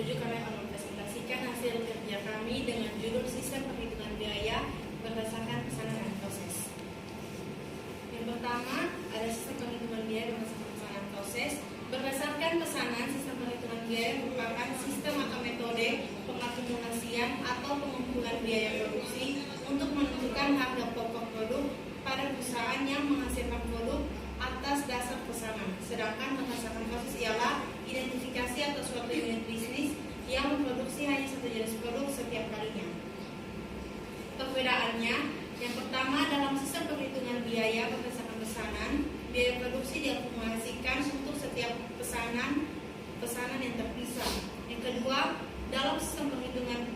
27 kami akan mempresentasikan hasil kerja kami dengan judul Sistem Perhitungan Biaya Berdasarkan Pesanan dan Proses. Yang pertama ada sistem perhitungan biaya berdasarkan pesanan dan proses. Berdasarkan pesanan, sistem perhitungan biaya merupakan sistem atau metode pengakumulasian atau pengumpulan biaya produksi untuk menentukan harga pokok produk pada perusahaan yang menghasilkan produk atas dasar pesanan. Sedangkan berdasarkan proses ialah identifikasi atau suatu unit bisnis yang memproduksi hanya satu jenis produk setiap kalinya. Perbedaannya, yang pertama dalam sistem perhitungan biaya berdasarkan pesanan, biaya produksi diakumulasikan untuk setiap pesanan yang terpisah. Yang kedua, dalam sistem perhitungan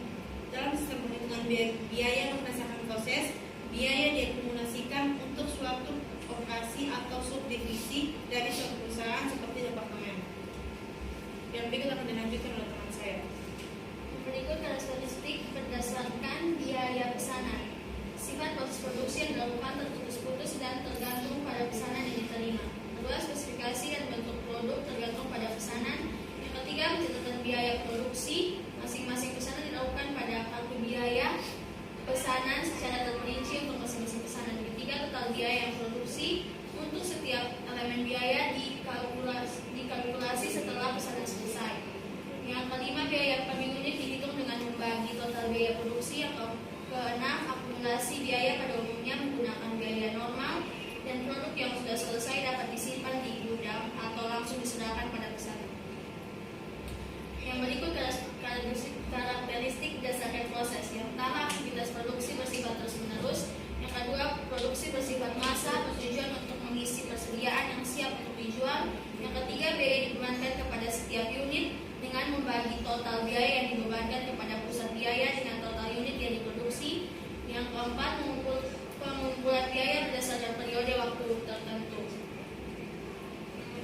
biaya berdasarkan proses, biaya diakumulasikan untuk suatu operasi atau subdivisi dari suatu perusahaan seperti departemen. Yang berikut akan dilanjutkan oleh teman saya. Berikut karakteristik berdasarkan biaya pesanan. Sifat proses produksi yang dilakukan terputus-putus dan tergantung pada pesanan yang diterima. Kedua, spesifikasi dan bentuk produk tergantung pada pesanan. Yang ketiga, pencatatan biaya produksi. Masing-masing pesanan dilakukan pada kalkul biaya pesanan secara terperinci untuk masing-masing pesanan. Yang ketiga, total biaya yang produksi. Untuk setiap elemen biaya dikalkulasi setelah pesanan selesai. Yang kelima, biaya per unit dihitung dengan membagi total biaya produksi. Yang keenam, akumulasi biaya pada umumnya menggunakan biaya normal, dan produk yang sudah selesai dapat disimpan di gudang atau langsung disediakan pada pesanan. Yang berikut karakteristik berdasarkan proses. Yang pertama, aktivitas produksi bersifat terus-menerus. Yang kedua, produksi bersifat massa bertujuan untuk mengisi persediaan yang siap untuk dijual. Yang ketiga, biaya dibebankan kepada setiap unit dengan membagi total biaya yang dibebankan kepada pusat biaya dengan total unit yang diproduksi. Yang keempat, pengumpulan biaya berdasarkan periode waktu tertentu.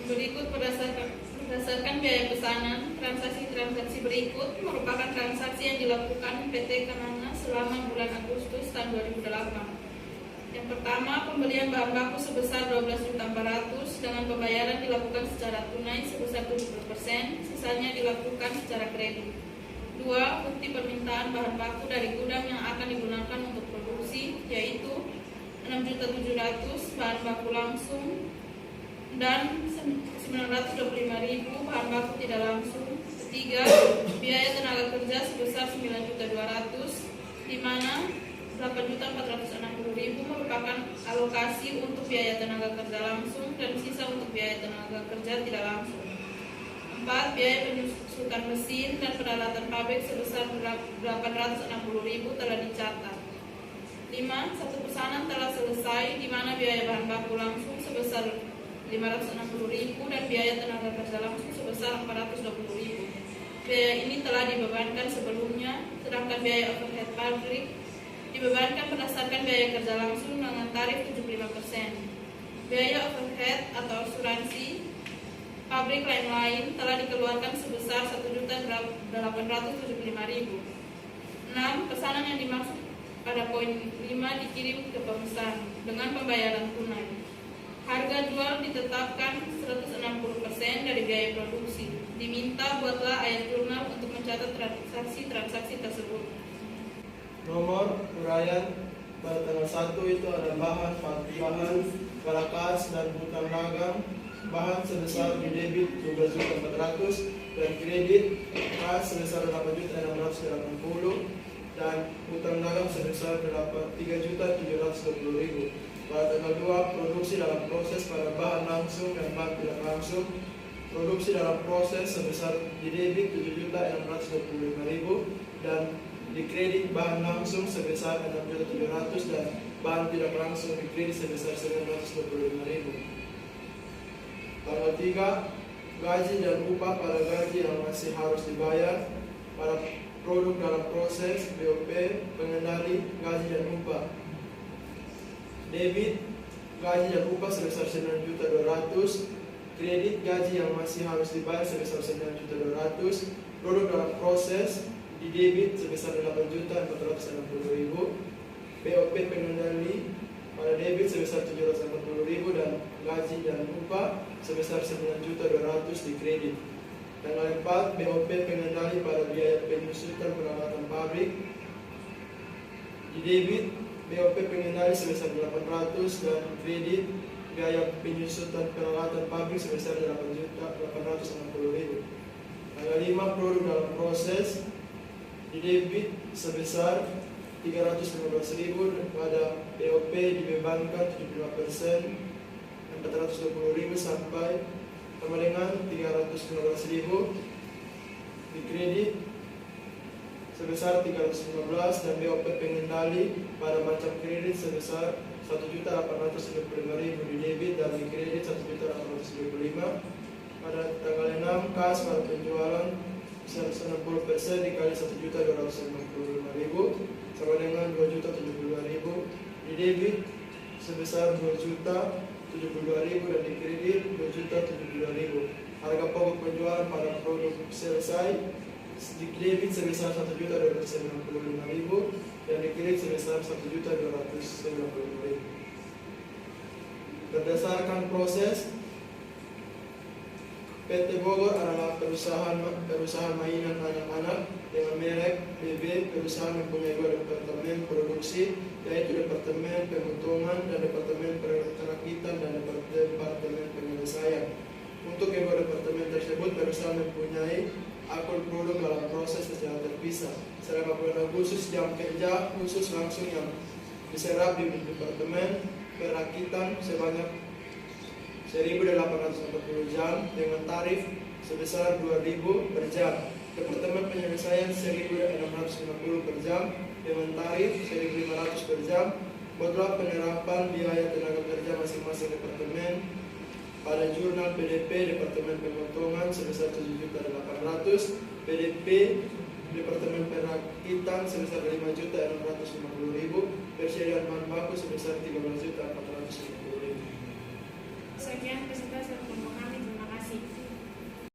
Berikut berdasarkan biaya pesanan, transaksi-transaksi berikut merupakan transaksi yang dilakukan PT Kenanga selama bulan Agustus tahun 2008. Yang pertama, pembelian bahan baku sebesar 12.400.000 dengan pembayaran dilakukan secara tunai sebesar 70%, sisanya dilakukan secara kredit. 2. Bukti permintaan bahan baku dari gudang yang akan digunakan untuk produksi, yaitu 6.700.000 bahan baku langsung dan 925.000 bahan baku tidak langsung. 3. Biaya tenaga kerja sebesar 9.200.000, di mana 8.460.000 merupakan alokasi untuk biaya tenaga kerja langsung dan sisa untuk biaya tenaga kerja tidak langsung. 4. Biaya penyusutan mesin dan peralatan pabrik sebesar 860.000 telah dicatat. 5. Satu pesanan telah selesai, di mana biaya bahan baku langsung sebesar 560.000 dan biaya tenaga kerja langsung sebesar 420.000. Biaya ini telah dibebankan sebelumnya, sedangkan biaya overhead pabrik dibebankan berdasarkan biaya kerja langsung dengan tarif 75%. Biaya overhead atau asuransi pabrik lain-lain telah dikeluarkan sebesar 1.875.000. 6. Pesanan yang dimaksud pada poin 5 dikirim ke pemesan dengan pembayaran tunai. Harga jual ditetapkan 160% dari biaya produksi. Diminta buatlah ayat jurnal untuk mencatat transaksi tersebut. Nomor uraian pada tanggal 1 itu ada bahan, balakas dan hutang dagang. Bahan sebesar di debit 12.400.000 dan kredit kas sebesar 8.680.000 dan hutang dagang sebesar 3.720.000. Pada tanggal 2, produksi dalam proses pada bahan langsung dan bahan tidak langsung. Produksi dalam proses sebesar di debit 7.625.000 dan di kredit bahan langsung sebesar 6.700.000 dan bahan tidak langsung di kredit sebesar 925.000. Tanggal 3, gaji dan upah pada gaji yang masih harus dibayar. Pada produk dalam proses, BOP, pengendali, gaji dan upah. Debit, gaji dan upah sebesar 9.200.000. Kredit, gaji yang masih harus dibayar sebesar 9.200.000. Produk dalam proses, di debit sebesar 8.460.000. BOP pengendali pada debit sebesar 740.000 dan gaji dan upah sebesar 9.200.000 di kredit. Tanggal 4, BOP pengendali pada biaya penyusutan peralatan pabrik. Di debit, BOP pengendali sebesar 800 dan kredit biaya penyusutan peralatan pabrik sebesar 8.860.000. Tanggal 5, produk dalam proses. Di debit sebesar 315.000 pada BOP dibebankan 75% 420.000 sampai sama dengan 315.000. Di kredit sebesar 315 dan BOP pengendali pada macam kredit sebesar 1.835.000 di debit dan di kredit 1.825. Pada tanggal 6, kas pada penjualan 60% dikali 1.255.000 sama dengan 2.072.000. Di debit sebesar 2.072.000 dan di kredit 2.072.000. Harga pokok penjualan pada produk selesai di debit sebesar 1.255.000 dan di kredit sebesar 1.290.000. Berdasarkan proses, PT Bogor adalah perusahaan mainan anak-anak dengan merek BB. Perusahaan mempunyai 2 departemen produksi, yaitu Departemen Pemotongan dan Departemen Perakitan dan Departemen Penyelesaian. Untuk kedua departemen tersebut, perusahaan mempunyai akun produk dalam proses secara terpisah. Selama bulan Agustus, jam kerja khusus langsung yang diserap di Departemen Perakitan sebanyak 1.840 jam dengan tarif sebesar 2.000 per jam. Departemen Penyelesaian 1.650 per jam dengan tarif 1.500 per jam. Modal penerapan biaya tenaga kerja masing-masing departemen pada jurnal PDP Departemen Pemotongan sebesar 7.800.000, PDP Departemen Perakitan sebesar 5.650.000, persediaan bahan baku sebesar 13.450.000. Sekian presentasi dari kami. Terima kasih.